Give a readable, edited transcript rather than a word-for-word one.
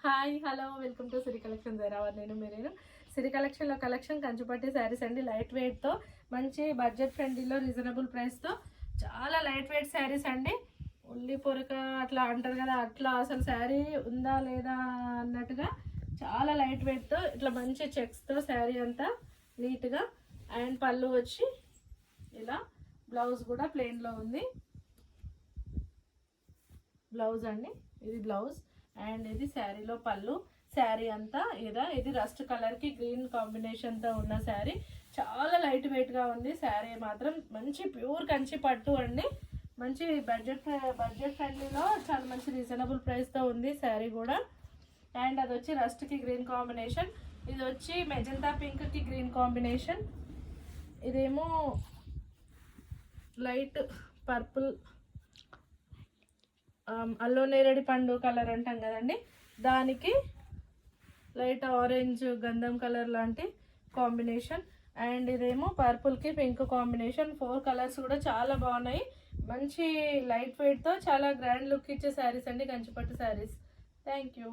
Hi hello welcome to Siri collection Zaheerabad. నేను సిరి కలెక్షన్లో collection కంచుపట్టి saris అండి. లైట్ వెయిట్తో మంచి బడ్జెట్ ఫ్రెండ్లీలో రీజనబుల్ ప్రైస్తో చాలా లైట్ వెయిట్ శారీస్ అండి. ఉల్లి పొరక అట్లా అంటారు కదా, అట్లా అసలు శారీ ఉందా లేదా అన్నట్టుగా చాలా లైట్ వెయిట్తో ఇట్లా మంచి చెక్స్తో శారీ అంతా నీట్గా. అండ్ పళ్ళు వచ్చి ఇలా, బ్లౌజ్ కూడా ప్లెయిన్లో ఉంది. బ్లౌజ్ అండి, ఇది బ్లౌజ్ అండ్ ఇది శారీలో పళ్ళు. శారీ అంతా ఇది రస్ట్ కలర్కి గ్రీన్ కాంబినేషన్తో ఉన్న శారీ. చాలా లైట్ వెయిట్గా ఉంది శారీ మాత్రం. మంచి ప్యూర్ కంచి పట్టు అండి. మంచి బడ్జెట్ ఫ్రెండ్లీలో చాలా మంచి రీజనబుల్ ప్రైస్తో ఉంది శారీ కూడా. అండ్ అది వచ్చి రస్ట్కి గ్రీన్ కాంబినేషన్, ఇది వచ్చి మెజంతా పింక్కి గ్రీన్ కాంబినేషన్, ఇదేమో లైట్ పర్పుల్ అల్లో నేరేడి పండు కలర్ అంటాం కదండి, దానికి లైట్ ఆరెంజ్ గంధం కలర్ లాంటి కాంబినేషన్. అండ్ ఇదేమో పర్పుల్కి పింక్ కాంబినేషన్. 4 కలర్స్ కూడా చాలా బాగున్నాయి. మంచి లైట్ వెయిట్తో చాలా గ్రాండ్ లుక్ ఇచ్చే శారీస్ అండి, కంచిపట్టు శారీస్. Thank you.